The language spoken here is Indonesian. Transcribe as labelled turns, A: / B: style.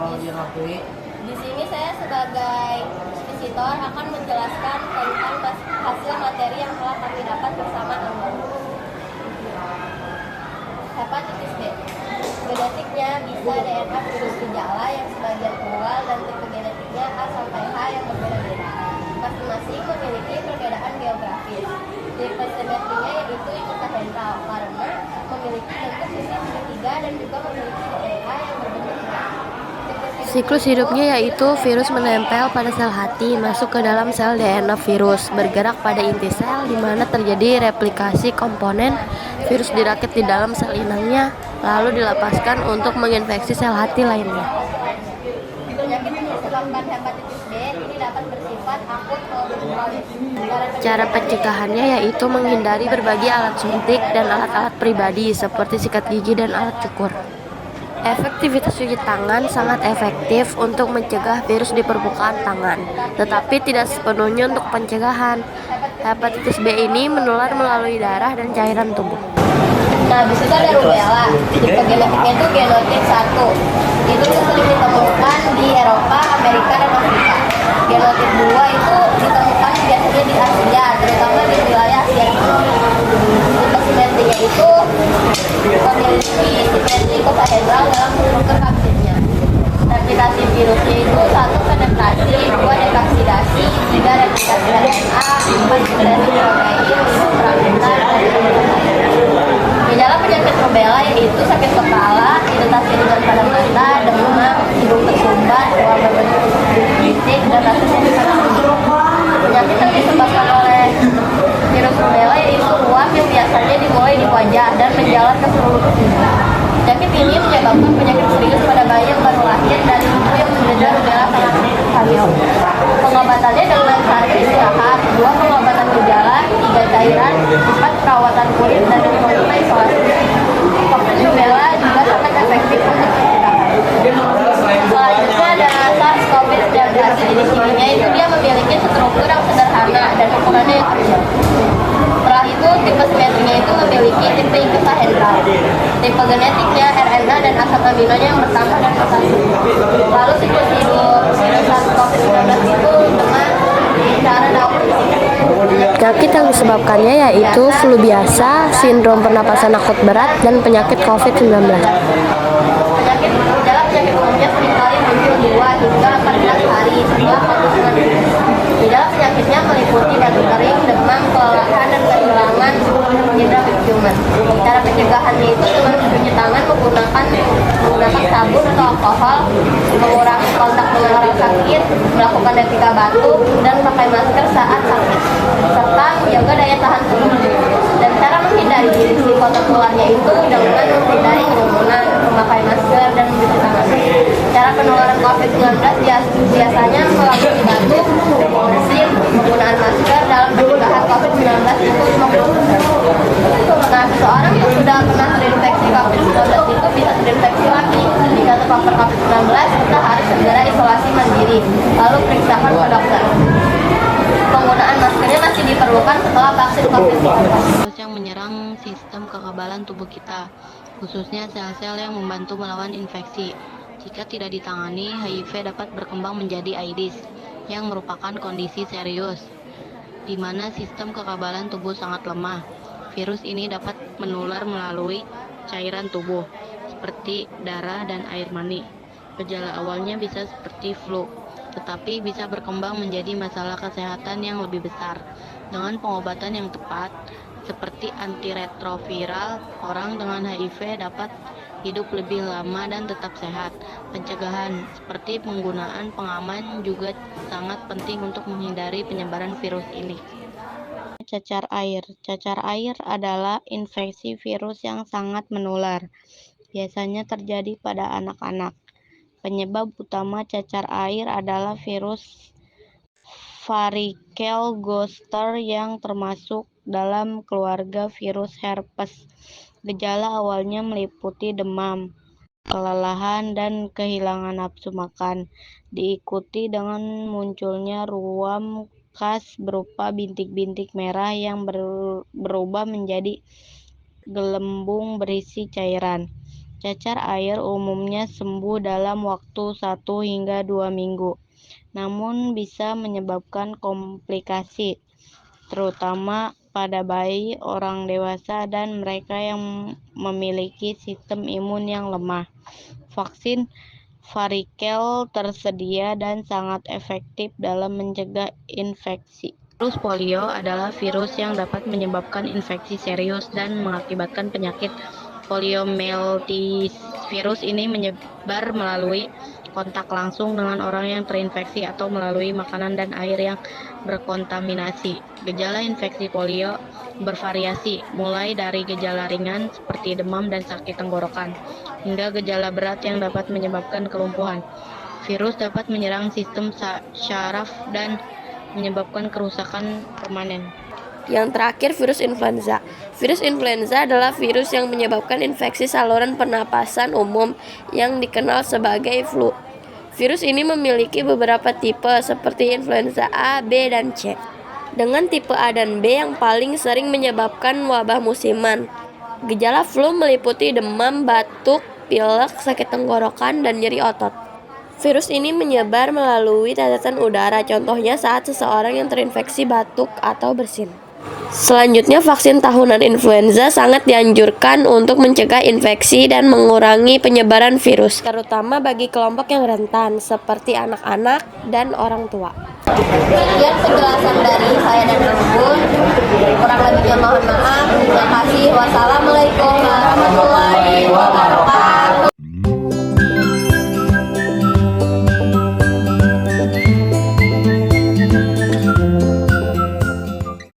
A: geografis. Di sini saya sebagai visitor akan menjelaskan tentang hasil materi yang telah kami dapat bersama Angga. Hepatitis B. Genetiknya bisa DNA virus gejala yang sebagian tunggal dan tipe genetiknya A sampai H yang berbeda-beda. Masing-masing memiliki perbedaan geografis. Tipe simetrinya yaitu icosahedral karena memiliki bentuk sisi segitiga dan juga memiliki DNA yang berbentuk bulat.
B: Siklus hidupnya yaitu virus menempel pada sel hati, masuk ke dalam sel DNA virus, bergerak pada inti sel di mana terjadi replikasi komponen, virus dirakit di dalam sel inangnya, lalu dilepaskan untuk menginfeksi sel hati lainnya.
A: Penyakit yang disebabkan hepatitis B ini dapat bersifat akut maupun kronis.
B: Cara pencegahannya yaitu menghindari berbagai alat suntik dan alat-alat pribadi seperti sikat gigi dan alat cukur. Efektivitas cuci tangan sangat efektif untuk mencegah virus di permukaan tangan, tetapi tidak sepenuhnya untuk pencegahan. Hepatitis B ini menular melalui darah dan cairan tubuh.
A: Nah, habis itu ada rubella. Tipe genetiknya itu genotip 1. Itu sering ditemukan di Eropa, Amerika, dan Afrika. Genotip 2 itu ditemukan biasanya di Asia, terutama di wilayah Asia Timur. Tipe simetrinya itu memiliki simetri icosahedral dalam struktur kapsidnya. Replikasi virusnya itu 1 penetrasi, 2 dekapsidasi, 3 replikasi RNA, 4 sintesis protein, 5 perakitan, dan 5 gejala penyakit rubella yaitu sakit kepala, iritasi ringan pada mata, demam, hidung tersumbat, ruam berbentuk bisik, dan rasa sakit pada kulit. Penyakit yang disebabkan oleh virus rubella yaitu ruam yang biasanya dimulai di wajah dan menjalar ke seluruh tubuh. Penyakit ini menyebabkan penyakit serius pada bayi yang baru lahir dan ibu yang menderita rubella saat hamil. Pengobatannya dengan sehari istirahat, 2 pengobatan gejala, 3 cairan, 4 perawatan kulit, dan 5 isolasi. Vaksin rubella juga sangat efektif untuk pencegahan. Selanjutnya ada SARS-CoV-19. Ciri-cirinya itu dia memiliki struktur yang sederhana dan ukurannya yang kecil. Setelah itu tipe simetrinya itu memiliki tipe icosahedral. Tipe genetiknya RNA dan asam aminonya yang bertambah dan mutasi. Lalu siklus hidup virus SARS-CoV-19 itu demam, cara daun.
B: Penyakit yang disebabkannya yaitu flu biasa, sindrom pernapasan akut berat, dan penyakit COVID-19.
A: Gejala penyakit umumnya seringkali muncul 2 hingga 14 hari setelah COVID-19. Gejala penyakitnya meliputi batuk kering, demam, kelelahan, dan kehilangan indera penciuman. Cara pencegahannya itu dengan mencuci tangan menggunakan sabun atau alkohol, mengurangi kontak dengan orang sakit, melakukan etika batuk, dan pakai masker saat sakit, serta menjaga daya tahan tubuh. Dan cara menghindari risiko tertularnya itu dengan menghindari kerumunan, memakai masker, dan mencuci tangan. Cara penularan COVID-19 biasanya melalui batuk, bersin, penggunaan masker dalam pencegahan COVID-19 itu 50%. Nah, seseorang yang sudah pernah terinfeksi COVID-19 itu bisa terinfeksi lagi. Jika terpapar COVID-19, kita harus segera isolasi mandiri, lalu periksakan ke dokter. Penggunaan maskernya masih diperlukan setelah vaksin COVID-19.
C: Virus yang menyerang sistem kekebalan tubuh kita, khususnya sel-sel yang membantu melawan infeksi. Jika tidak ditangani, HIV dapat berkembang menjadi AIDS, yang merupakan kondisi serius, di mana sistem kekebalan tubuh sangat lemah. Virus ini dapat menular melalui cairan tubuh, seperti darah dan air mani. Gejala awalnya bisa seperti flu, tetapi bisa berkembang menjadi masalah kesehatan yang lebih besar. Dengan pengobatan yang tepat, seperti antiretroviral, orang dengan HIV dapat hidup lebih lama dan tetap sehat. Pencegahan, seperti penggunaan pengaman, juga sangat penting untuk menghindari penyebaran virus ini. Cacar air. Cacar air adalah infeksi virus yang sangat menular. Biasanya terjadi pada anak-anak. Penyebab utama cacar air adalah virus Varicella zoster yang termasuk dalam keluarga virus herpes. Gejala awalnya meliputi demam, kelelahan, dan kehilangan nafsu makan, diikuti dengan munculnya ruam khas berupa bintik-bintik merah yang berubah menjadi gelembung berisi cairan. Cacar air umumnya sembuh dalam waktu 1 hingga 2 minggu, namun bisa menyebabkan komplikasi, terutama pada bayi, orang dewasa, dan mereka yang memiliki sistem imun yang lemah. Vaksin varikel tersedia dan sangat efektif dalam mencegah infeksi. Virus polio adalah virus yang dapat menyebabkan infeksi serius dan mengakibatkan penyakit poliomyelitis. Virus ini menyebar melalui kontak langsung dengan orang yang terinfeksi atau melalui makanan dan air yang berkontaminasi. Gejala infeksi polio bervariasi, mulai dari gejala ringan seperti demam dan sakit tenggorokan, hingga gejala berat yang dapat menyebabkan kelumpuhan. Virus dapat menyerang sistem syaraf dan menyebabkan kerusakan permanen.
B: Yang terakhir, virus influenza. Virus influenza adalah virus yang menyebabkan infeksi saluran pernapasan umum yang dikenal sebagai flu. Virus ini memiliki beberapa tipe seperti influenza A, B, dan C. Dengan tipe A dan B yang paling sering menyebabkan wabah musiman. Gejala flu meliputi demam, batuk, pilek, sakit tenggorokan, dan nyeri otot. Virus ini menyebar melalui tetesan udara, contohnya saat seseorang yang terinfeksi batuk atau bersin. Selanjutnya, vaksin tahunan influenza sangat dianjurkan untuk mencegah infeksi dan mengurangi penyebaran virus, terutama bagi kelompok yang rentan, seperti anak-anak dan orang tua.
A: Sekian penjelasan dari saya dan Bun. Kurang lebihnya mohon maaf. Terima kasih. Wassalam.